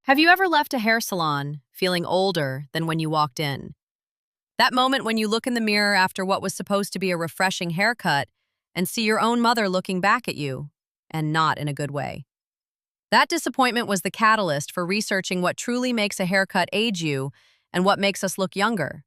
Have you ever left a hair salon feeling older than when you walked in? That moment when you look in the mirror after what was supposed to be a refreshing haircut and see your own mother looking back at you, and not in a good way. That disappointment was the catalyst for researching what truly makes a haircut age you and what makes us look younger.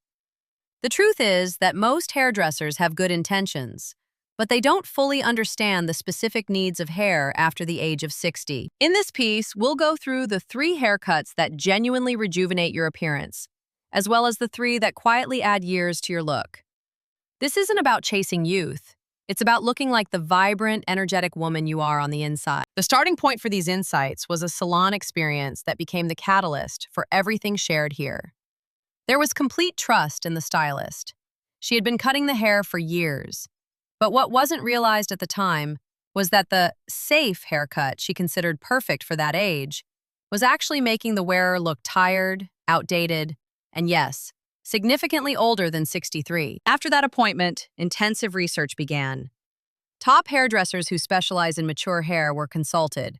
The truth is that most hairdressers have good intentions, but they don't fully understand the specific needs of hair after the age of 60. In this piece, we'll go through the 3 haircuts that genuinely rejuvenate your appearance, as well as the 3 that quietly add years to your look. This isn't about chasing youth. It's about looking like the vibrant, energetic woman you are on the inside. The starting point for these insights was a salon experience that became the catalyst for everything shared here. There was complete trust in the stylist. She had been cutting the hair for years. But what wasn't realized at the time was that the safe haircut she considered perfect for that age was actually making the wearer look tired, outdated, and yes, significantly older than 63. After that appointment, intensive research began. Top hairdressers who specialize in mature hair were consulted.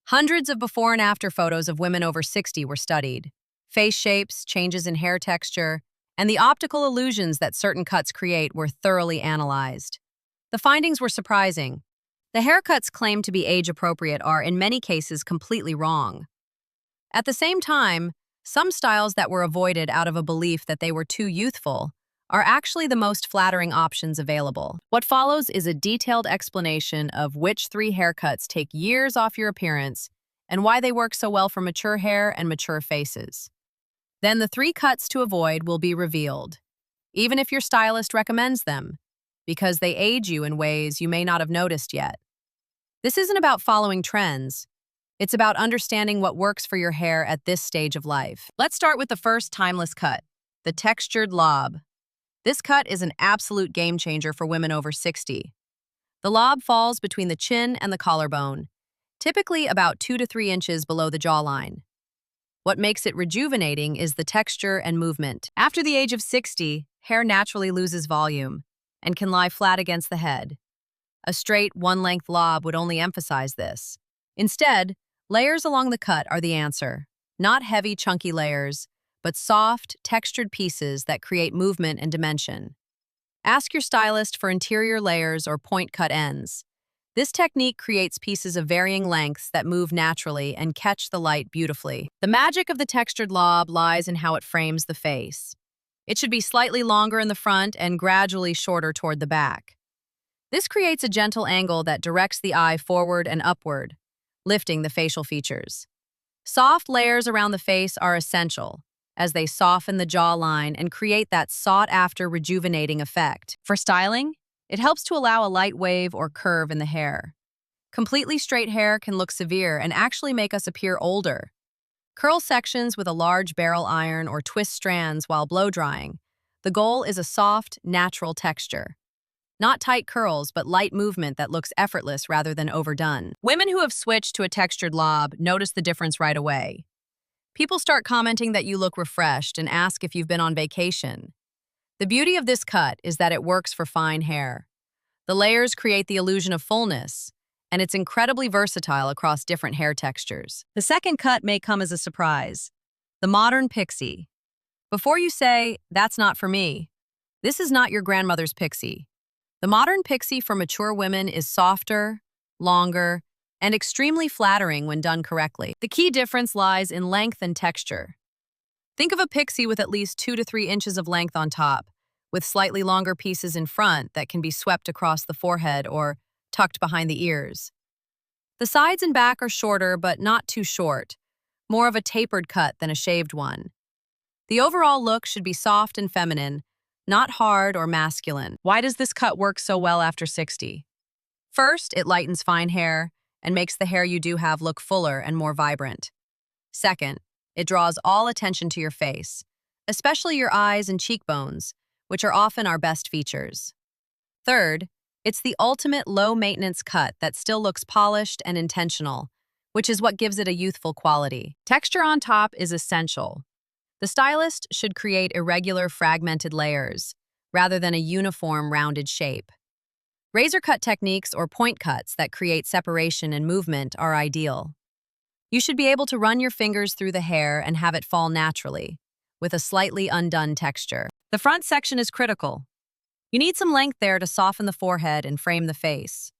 Hundreds of before and after photos of women over 60 were studied. Face shapes, changes in hair texture, and the optical illusions that certain cuts create were thoroughly analyzed. The findings were surprising. The haircuts claimed to be age-appropriate are, in many cases, completely wrong. At the same time, some styles that were avoided out of a belief that they were too youthful are actually the most flattering options available. What follows is a detailed explanation of which 3 haircuts take years off your appearance and why they work so well for mature hair and mature faces. Then the 3 cuts to avoid will be revealed, even if your stylist recommends them, because they age you in ways you may not have noticed yet. This isn't about following trends. It's about understanding what works for your hair at this stage of life. Let's start with the first timeless cut, the textured lob. This cut is an absolute game changer for women over 60. The lob falls between the chin and the collarbone, typically about 2 to 3 inches below the jawline. What makes it rejuvenating is the texture and movement. After the age of 60, hair naturally loses volume and can lie flat against the head. A straight, one-length lob would only emphasize this. Instead, layers along the cut are the answer. Not heavy, chunky layers, but soft, textured pieces that create movement and dimension. Ask your stylist for interior layers or point-cut ends. This technique creates pieces of varying lengths that move naturally and catch the light beautifully. The magic of the textured lob lies in how it frames the face. It should be slightly longer in the front and gradually shorter toward the back. This creates a gentle angle that directs the eye forward and upward, lifting the facial features. Soft layers around the face are essential, as they soften the jawline and create that sought-after rejuvenating effect. For styling, it helps to allow a light wave or curve in the hair. Completely straight hair can look severe and actually make us appear older. Curl sections with a large barrel iron or twist strands while blow-drying. The goal is a soft, natural texture. Not tight curls, but light movement that looks effortless rather than overdone. Women who have switched to a textured lob notice the difference right away. People start commenting that you look refreshed and ask if you've been on vacation. The beauty of this cut is that it works for fine hair. The layers create the illusion of fullness, and it's incredibly versatile across different hair textures. The second cut may come as a surprise. The modern pixie. Before you say, "That's not for me," this is not your grandmother's pixie. The modern pixie for mature women is softer, longer, and extremely flattering when done correctly. The key difference lies in length and texture. Think of a pixie with at least 2 to 3 inches of length on top, with slightly longer pieces in front that can be swept across the forehead or tucked behind the ears. The sides and back are shorter but not too short, more of a tapered cut than a shaved one. The overall look should be soft and feminine, not hard or masculine. Why does this cut work so well after 60? First, it lightens fine hair and makes the hair you do have look fuller and more vibrant. Second, it draws all attention to your face, especially your eyes and cheekbones, which are often our best features. Third, it's the ultimate low-maintenance cut that still looks polished and intentional, which is what gives it a youthful quality. Texture on top is essential. The stylist should create irregular, fragmented layers, rather than a uniform, rounded shape. Razor cut techniques or point cuts that create separation and movement are ideal. You should be able to run your fingers through the hair and have it fall naturally, with a slightly undone texture. The front section is critical. You need some length there to soften the forehead and frame the face.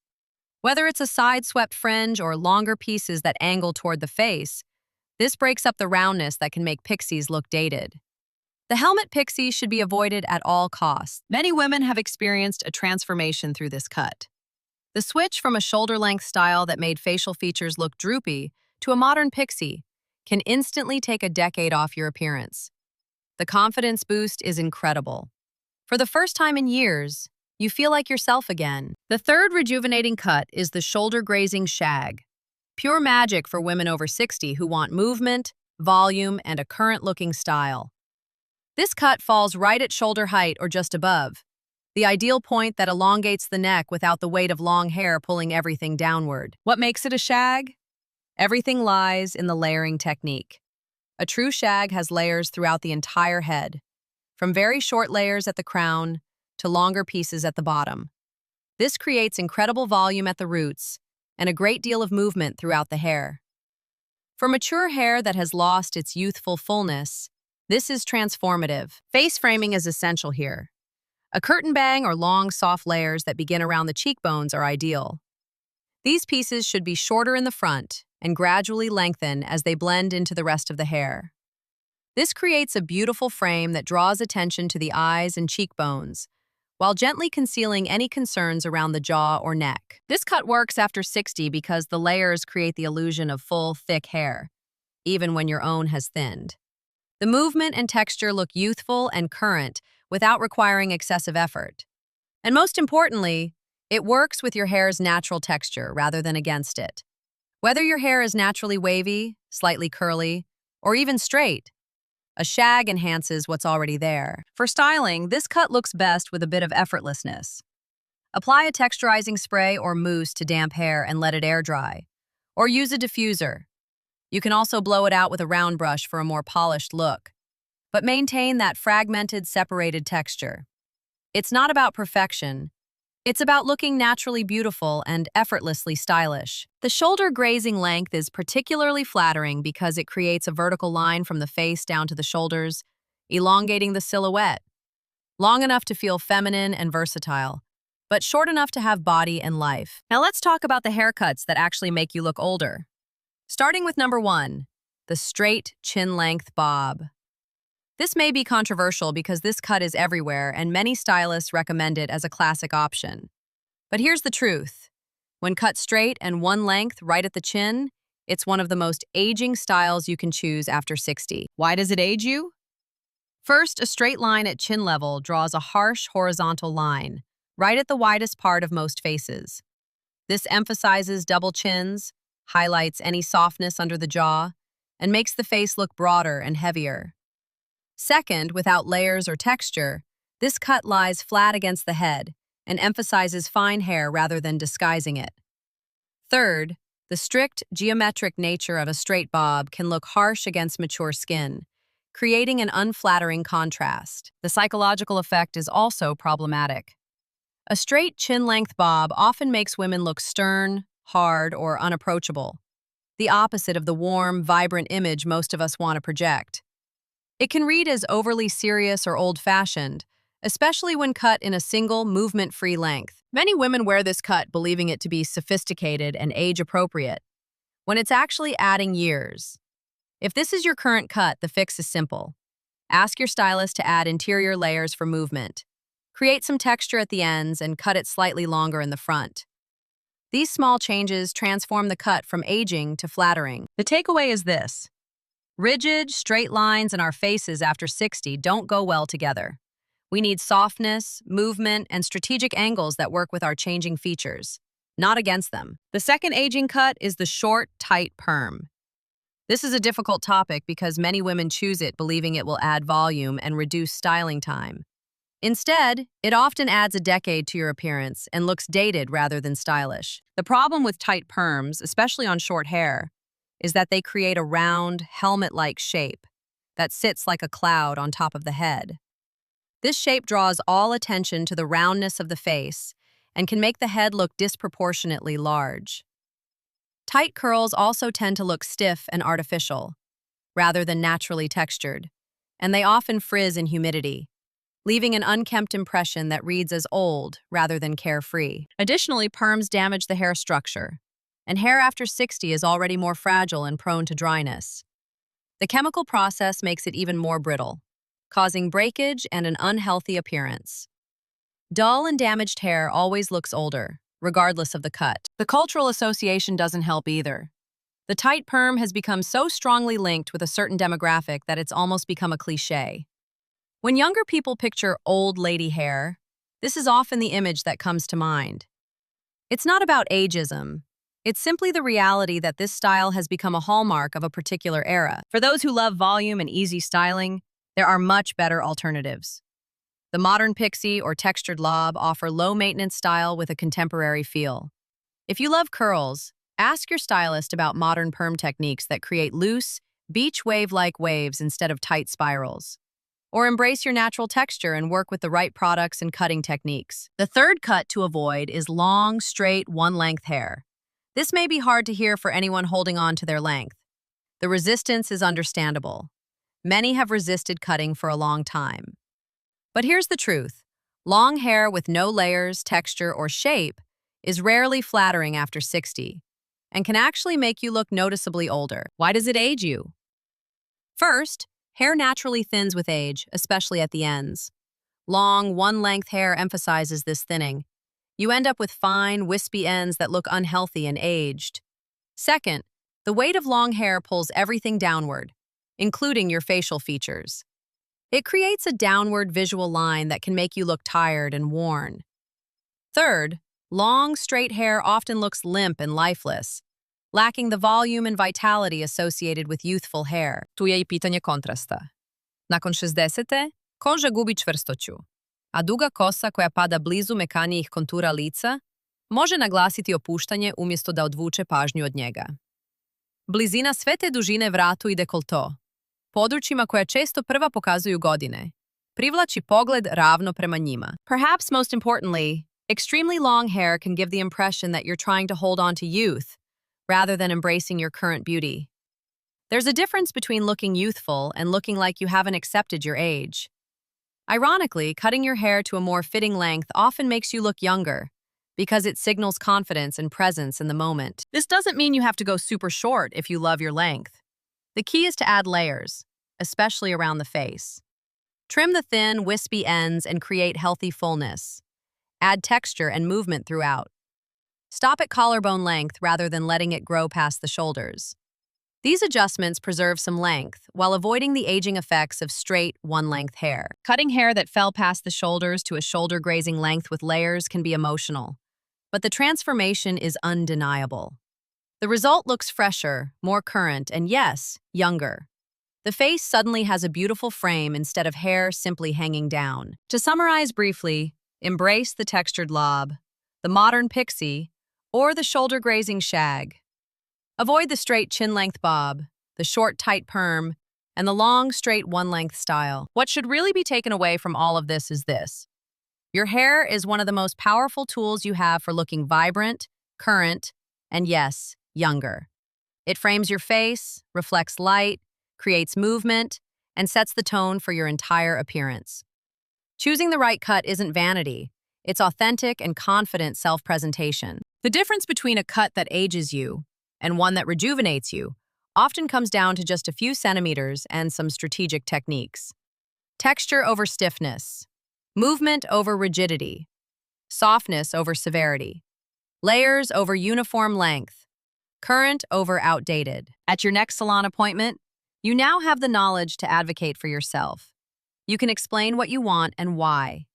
Whether it's a side-swept fringe or longer pieces that angle toward the face, this breaks up the roundness that can make pixies look dated. The helmet pixie should be avoided at all costs. Many women have experienced a transformation through this cut. The switch from a shoulder-length style that made facial features look droopy to a modern pixie can instantly take a decade off your appearance. The confidence boost is incredible. For the first time in years, you feel like yourself again. The third rejuvenating cut is the shoulder-grazing shag. Pure magic for women over 60 who want movement, volume, and a current-looking style. This cut falls right at shoulder height or just above, the ideal point that elongates the neck without the weight of long hair pulling everything downward. What makes it a shag? Everything lies in the layering technique. A true shag has layers throughout the entire head, from very short layers at the crown to longer pieces at the bottom. This creates incredible volume at the roots and a great deal of movement throughout the hair. For mature hair that has lost its youthful fullness, this is transformative. Face framing is essential here. A curtain bang or long, soft layers that begin around the cheekbones are ideal. These pieces should be shorter in the front and gradually lengthen as they blend into the rest of the hair. This creates a beautiful frame that draws attention to the eyes and cheekbones, while gently concealing any concerns around the jaw or neck. This cut works after 60 because the layers create the illusion of full, thick hair, even when your own has thinned. The movement and texture look youthful and current without requiring excessive effort. And most importantly, it works with your hair's natural texture rather than against it. Whether your hair is naturally wavy, slightly curly, or even straight, a shag enhances what's already there. For styling, this cut looks best with a bit of effortlessness. Apply a texturizing spray or mousse to damp hair and let it air dry, or use a diffuser. You can also blow it out with a round brush for a more polished look, but maintain that fragmented, separated texture. It's not about perfection. It's about looking naturally beautiful and effortlessly stylish. The shoulder grazing length is particularly flattering because it creates a vertical line from the face down to the shoulders, elongating the silhouette. Long enough to feel feminine and versatile, but short enough to have body and life. Now let's talk about the haircuts that actually make you look older. Starting with number 1, the straight chin-length bob. This may be controversial because this cut is everywhere and many stylists recommend it as a classic option. But here's the truth. When cut straight and one length right at the chin, it's one of the most aging styles you can choose after 60. Why does it age you? First, a straight line at chin level draws a harsh horizontal line, right at the widest part of most faces. This emphasizes double chins, highlights any softness under the jaw, and makes the face look broader and heavier. Second, without layers or texture, this cut lies flat against the head and emphasizes fine hair rather than disguising it. Third, the strict, geometric nature of a straight bob can look harsh against mature skin, creating an unflattering contrast. The psychological effect is also problematic. A straight chin-length bob often makes women look stern, hard, or unapproachable, the opposite of the warm, vibrant image most of us want to project. It can read as overly serious or old-fashioned, especially when cut in a single, movement-free length. Many women wear this cut believing it to be sophisticated and age-appropriate, when it's actually adding years. If this is your current cut, the fix is simple. Ask your stylist to add interior layers for movement. Create some texture at the ends and cut it slightly longer in the front. These small changes transform the cut from aging to flattering. The takeaway is this. Rigid, straight lines in our faces after 60 don't go well together. We need softness, movement, and strategic angles that work with our changing features, not against them. The second aging cut is the short, tight perm. This is a difficult topic because many women choose it believing it will add volume and reduce styling time. Instead, it often adds a decade to your appearance and looks dated rather than stylish. The problem with tight perms, especially on short hair, is that they create a round, helmet-like shape that sits like a cloud on top of the head. This shape draws all attention to the roundness of the face and can make the head look disproportionately large. Tight curls also tend to look stiff and artificial, rather than naturally textured, and they often frizz in humidity, leaving an unkempt impression that reads as old rather than carefree. Additionally, perms damage the hair structure, and hair after 60 is already more fragile and prone to dryness. The chemical process makes it even more brittle, causing breakage and an unhealthy appearance. Dull and damaged hair always looks older, regardless of the cut. The cultural association doesn't help either. The tight perm has become so strongly linked with a certain demographic that it's almost become a cliché. When younger people picture old lady hair, this is often the image that comes to mind. It's not about ageism. It's simply the reality that this style has become a hallmark of a particular era. For those who love volume and easy styling, there are much better alternatives. The modern pixie or textured lob offer low-maintenance style with a contemporary feel. If you love curls, ask your stylist about modern perm techniques that create loose, beach wave-like waves instead of tight spirals. Or embrace your natural texture and work with the right products and cutting techniques. The third cut to avoid is long, straight, one-length hair. This may be hard to hear for anyone holding on to their length. The resistance is understandable. Many have resisted cutting for a long time. But here's the truth. Long hair with no layers, texture, or shape is rarely flattering after 60 and can actually make you look noticeably older. Why does it age you? First, hair naturally thins with age, especially at the ends. Long, one-length hair emphasizes this thinning. You end up with fine, wispy ends that look unhealthy and aged. Second, the weight of long hair pulls everything downward, including your facial features. It creates a downward visual line that can make you look tired and worn. Third, long, straight hair often looks limp and lifeless, lacking the volume and vitality associated with youthful hair. Tu je i pitanje kontrasta. Nakon 60, koža gubi čvrstoću, a duga kosa koja pada blizu mekanijih kontura lica može naglasiti opuštanje umjesto da odvuče pažnju od njega. Blizina sve te dužine vratu i dekolto, područjima koja često prva pokazuju godine, privlači pogled ravno prema njima. Perhaps most importantly, extremely long hair can give the impression that you're trying to hold on to youth rather than embracing your current beauty. There's a difference between looking youthful and looking like you haven't accepted your age. Ironically, cutting your hair to a more fitting length often makes you look younger because it signals confidence and presence in the moment. This doesn't mean you have to go super short if you love your length. The key is to add layers, especially around the face. Trim the thin, wispy ends and create healthy fullness. Add texture and movement throughout. Stop at collarbone length rather than letting it grow past the shoulders. These adjustments preserve some length while avoiding the aging effects of straight, one-length hair. Cutting hair that fell past the shoulders to a shoulder-grazing length with layers can be emotional, but the transformation is undeniable. The result looks fresher, more current, and yes, younger. The face suddenly has a beautiful frame instead of hair simply hanging down. To summarize briefly, embrace the textured lob, the modern pixie, or the shoulder-grazing shag. Avoid the straight chin-length bob, the short, tight perm, and the long, straight, one-length style. What should really be taken away from all of this is this. Your hair is one of the most powerful tools you have for looking vibrant, current, and yes, younger. It frames your face, reflects light, creates movement, and sets the tone for your entire appearance. Choosing the right cut isn't vanity. It's authentic and confident self-presentation. The difference between a cut that ages you and one that rejuvenates you often comes down to just a few centimeters and some strategic techniques. Texture over stiffness, movement over rigidity, softness over severity, layers over uniform length, current over outdated. At your next salon appointment, you now have the knowledge to advocate for yourself. You can explain what you want and why.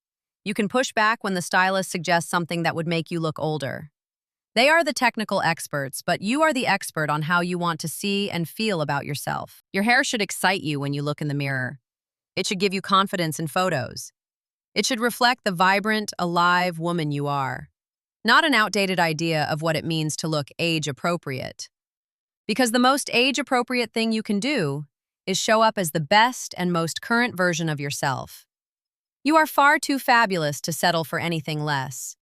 You can push back when the stylist suggests something that would make you look older. They are the technical experts, but you are the expert on how you want to see and feel about yourself. Your hair should excite you when you look in the mirror. It should give you confidence in photos. It should reflect the vibrant, alive woman you are, not an outdated idea of what it means to look age-appropriate. Because the most age-appropriate thing you can do is show up as the best and most current version of yourself. You are far too fabulous to settle for anything less.